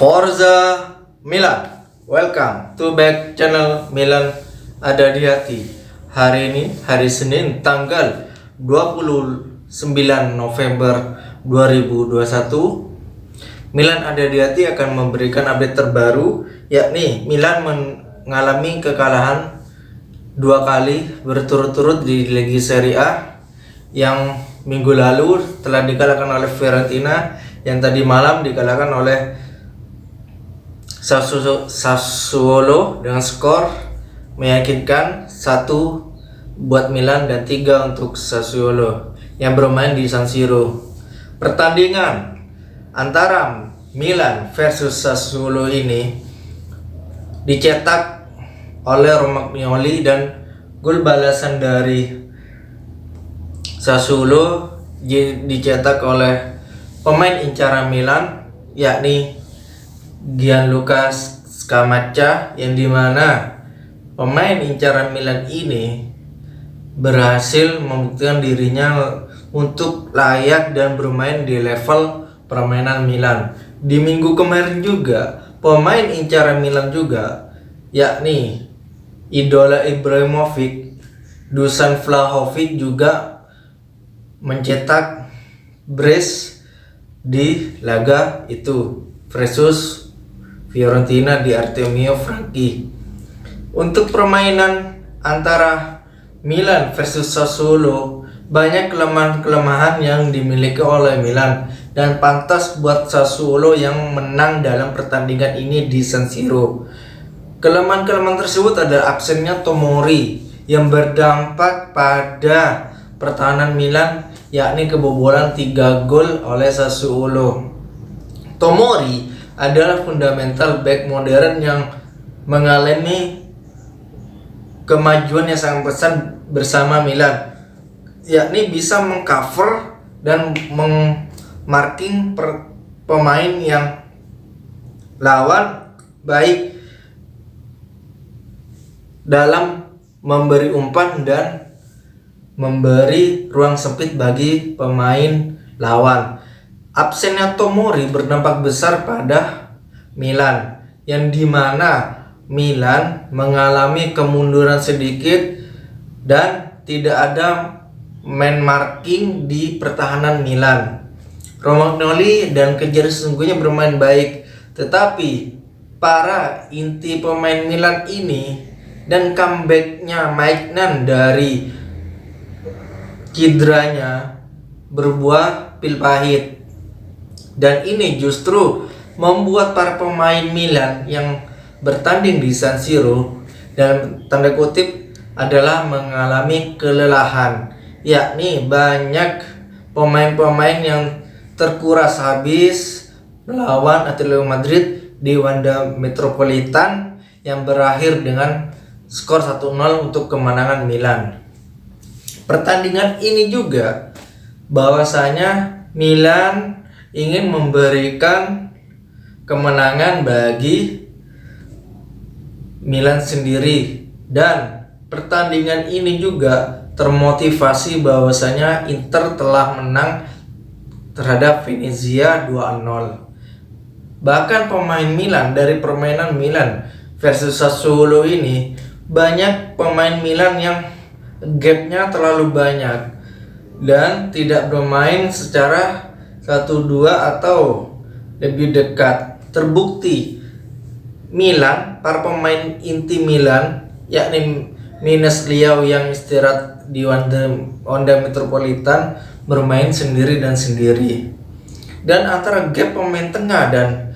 Forza Milan, welcome to back channel Milan ada di hati. Hari ini hari Senin tanggal 29 November 2021. Milan ada di hati akan memberikan update terbaru, yakni Milan mengalami kekalahan 2 kali berturut-turut di Liga Serie A. Yang minggu lalu telah dikalahkan oleh Fiorentina, yang tadi malam dikalahkan oleh Sassuolo dengan skor meyakinkan 1 buat Milan dan 3 untuk Sassuolo yang bermain di San Siro. Pertandingan antara Milan versus Sassuolo ini dicetak oleh Romagnoli, dan gol balasan dari Sassuolo dicetak oleh pemain incaran Milan, yakni Gianluca Scamacca, yang dimana pemain incaran Milan ini berhasil membuktikan dirinya untuk layak dan bermain di level permainan Milan. Di minggu kemarin juga pemain incaran Milan juga, yakni idola Ibrahimovic, Dusan Vlahovic, juga mencetak brace di laga itu versus Fiorentina di Artemio Franchi. Untuk permainan antara Milan versus Sassuolo, banyak kelemahan-kelemahan yang dimiliki oleh Milan, dan pantas buat Sassuolo yang menang dalam pertandingan ini di San Siro. Kelemahan-kelemahan tersebut adalah absennya Tomori yang berdampak pada pertahanan Milan, yakni kebobolan 3 gol oleh Sassuolo. Tomori adalah fundamental back modern yang mengalami kemajuan yang sangat besar bersama Milan, yakni bisa mengcover dan marking pemain yang lawan, baik dalam memberi umpan dan memberi ruang sempit bagi pemain lawan. Absennya Tomori berdampak besar pada Milan, yang dimana Milan mengalami kemunduran sedikit dan tidak ada man marking di pertahanan Milan. Romagnoli dan Kejari sesungguhnya bermain baik, tetapi para inti pemain Milan ini dan comebacknya Maignan dari cederanya berbuah pil pahit, dan ini justru membuat para pemain Milan yang bertanding di San Siro dalam tanda kutip adalah mengalami kelelahan, yakni banyak pemain-pemain yang terkuras habis melawan Atletico Madrid di Wanda Metropolitan yang berakhir dengan skor 1-0 untuk kemenangan Milan. Pertandingan ini juga bahwasanya Milan ingin memberikan kemenangan bagi Milan sendiri, dan pertandingan ini juga termotivasi bahwasanya Inter telah menang terhadap Venezia 2-0. Bahkan pemain Milan dari permainan Milan versus Sassuolo ini, banyak pemain Milan yang gapnya terlalu banyak dan tidak bermain secara 1-2 atau lebih dekat. Terbukti Milan, para pemain inti Milan, yakni minus Liao yang istirahat di Wanda Metropolitan, bermain sendiri dan sendiri. Dan antara gap pemain tengah dan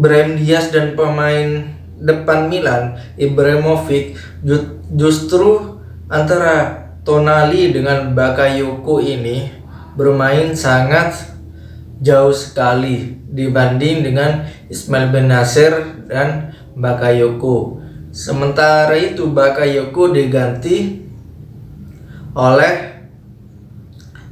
Brahim Diaz dan pemain depan Milan, Ibrahimovic, justru antara Tonali dengan Bakayoko ini bermain sangat jauh sekali dibanding dengan Ismail Bennacer dan Bakayoko. Sementara itu Bakayoko diganti oleh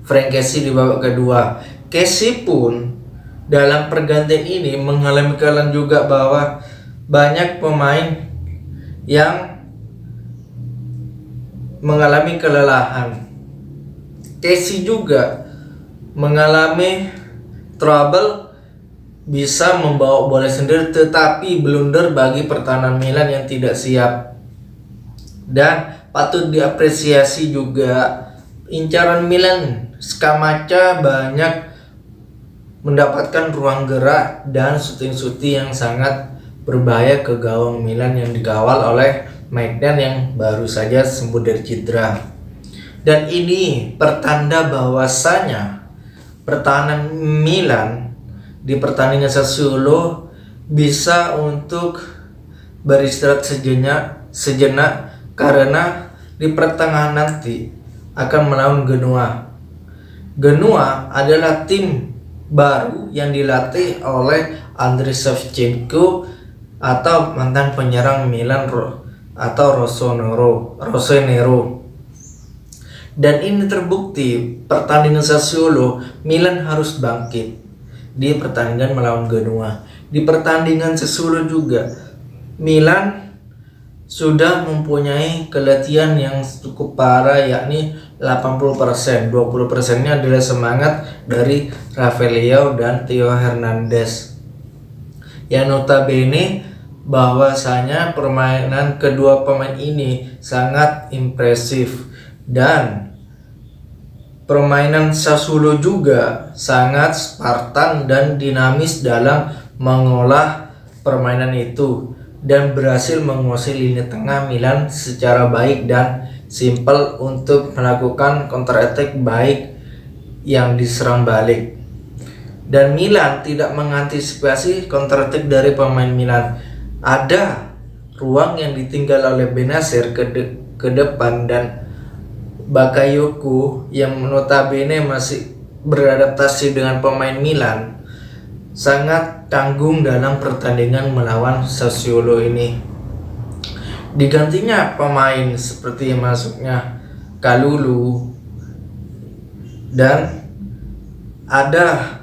Frank Kessie di babak kedua. Kessie pun dalam pergantian ini mengalami kelelahan juga, bahwa banyak pemain yang mengalami kelelahan. Kessie juga mengalami trouble bisa membawa bola sendiri, tetapi blunder bagi pertahanan Milan yang tidak siap. Dan patut diapresiasi juga incaran Milan, Scamacca banyak mendapatkan ruang gerak dan syuting-syuting yang sangat berbahaya ke gawang Milan yang dikawal oleh Maignan yang baru saja sembuh dari cedera. Dan ini pertanda bahwasanya pertahanan Milan di pertandingan Sassuolo bisa untuk beristirahat sejenak karena di pertengahan nanti akan melawan Genoa. Genoa adalah tim baru yang dilatih oleh Andriy Shevchenko atau mantan penyerang Milan atau Rossonero. Dan ini terbukti pertandingan Sassuolo Milan harus bangkit di pertandingan melawan Genoa. Di pertandingan Sassuolo juga Milan sudah mempunyai keletihan yang cukup parah, yakni 80%. 20%-nya adalah semangat dari Rafael Leao dan Theo Hernandez. Yang notabene bahwasanya permainan kedua pemain ini sangat impresif, dan permainan Sassuolo juga sangat Spartan dan dinamis dalam mengolah permainan itu, dan berhasil menguasai lini tengah Milan secara baik dan simpel untuk melakukan counter attack baik yang diserang balik. Dan Milan tidak mengantisipasi counter attack dari pemain Milan. Ada ruang yang ditinggal oleh Bennacer ke depan, dan Bakayoko yang notabene masih beradaptasi dengan pemain Milan sangat tanggung dalam pertandingan melawan Sassuolo ini. Digantinya pemain seperti masuknya Kalulu, dan ada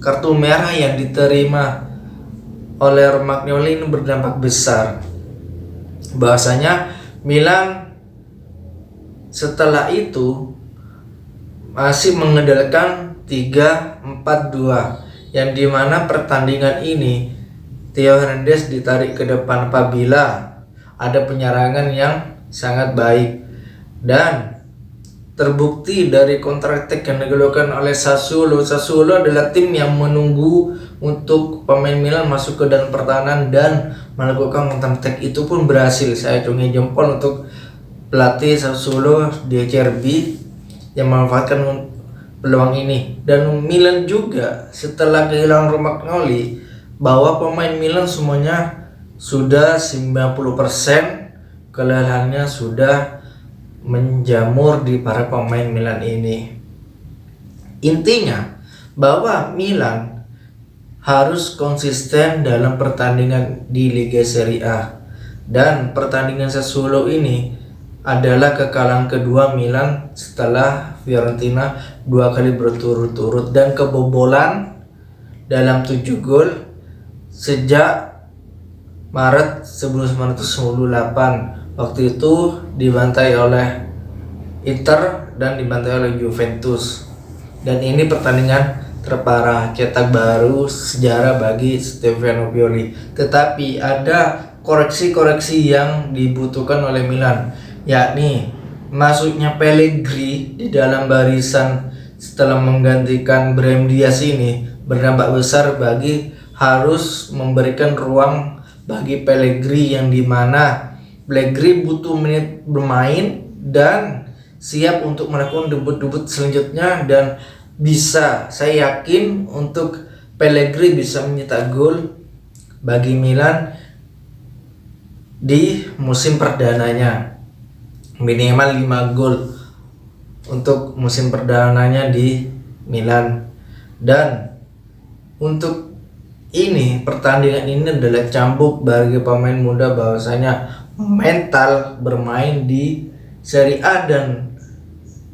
kartu merah yang diterima oleh Romagnoli ini berdampak besar. Bahwasanya Milan setelah itu masih mengandalkan 3-4-2, yang dimana pertandingan ini Theo Hernandez ditarik ke depan apabila ada penyerangan yang sangat baik, dan terbukti dari counter attack yang dilakukan oleh Sassuolo. Sassuolo adalah tim yang menunggu untuk pemain Milan masuk ke dalam pertahanan dan melakukan counter attack. Itu pun berhasil. Saya acungi jempol untuk pelatih Sassuolo di Acerbi yang memanfaatkan peluang ini. Dan Milan juga setelah kehilangan Romagnoli, bahwa pemain Milan semuanya sudah 90%, kelelahannya sudah menjamur di para pemain Milan ini. Intinya bahwa Milan harus konsisten dalam pertandingan di Liga Serie A, dan pertandingan Sassuolo ini adalah kekalahan kedua Milan setelah Fiorentina 2 kali berturut-turut, dan kebobolan dalam 7 gol sejak Maret 1998. Waktu itu dibantai oleh Inter dan dibantai oleh Juventus. Dan ini pertandingan terparah, cetak baru sejarah bagi Stefano Pioli. Tetapi ada koreksi-koreksi yang dibutuhkan oleh Milan, yakni masuknya Pellegrini di dalam barisan setelah menggantikan Brahim Diaz ini berdampak besar bagi harus memberikan ruang bagi Pellegrini, yang dimana Pellegrini butuh menit bermain dan siap untuk melakukan debut-debut selanjutnya, dan bisa, saya yakin untuk Pellegrini bisa mencetak gol bagi Milan di musim perdananya, minimal 5 gol untuk musim perdananya di Milan. Dan untuk ini pertandingan ini adalah cambuk bagi pemain muda, bahwasanya mental bermain di Serie A dan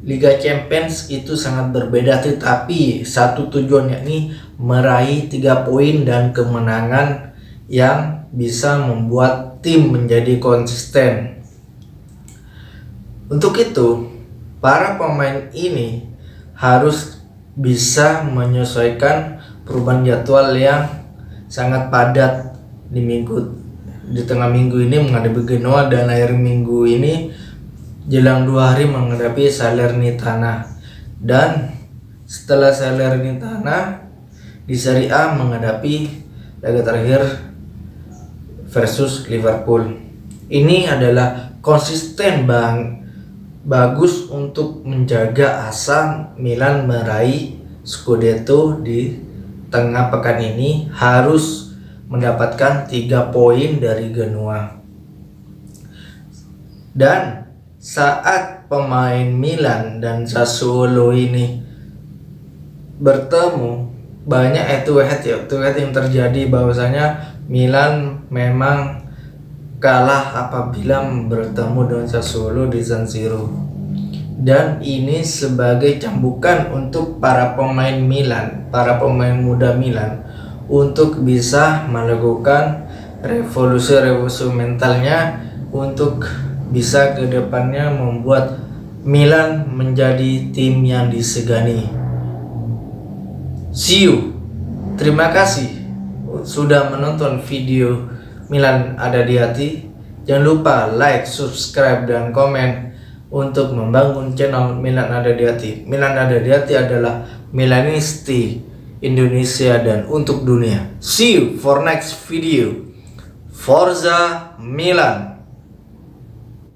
Liga Champions itu sangat berbeda, tetapi satu tujuan, yakni meraih 3 poin dan kemenangan yang bisa membuat tim menjadi konsisten. Untuk itu, para pemain ini harus bisa menyesuaikan perubahan jadwal yang sangat padat di tengah minggu ini menghadapi Genoa, dan akhir minggu ini jelang 2 hari menghadapi Salernitana, dan setelah Salernitana di Serie A menghadapi laga terakhir versus Liverpool. Ini adalah konsisten bagus untuk menjaga asa Milan meraih Scudetto. Di tengah pekan ini harus mendapatkan 3 poin dari Genoa. Dan saat pemain Milan dan Sassuolo ini bertemu, banyak head-to-head yang terjadi, bahwasanya Milan memang kalah apabila bertemu dengan Sassuolo di San Siro. Dan ini sebagai cambukan untuk para pemain Milan, para pemain muda Milan, untuk bisa melakukan revolusi mentalnya, untuk bisa ke depannya membuat Milan menjadi tim yang disegani. See you. Terima kasih sudah menonton video Milan Ada di Hati. Jangan lupa like, subscribe, dan komen untuk membangun channel Milan Ada di Hati. Milan Ada di Hati adalah Milanisti Indonesia dan untuk dunia. See you for next video. Forza Milan.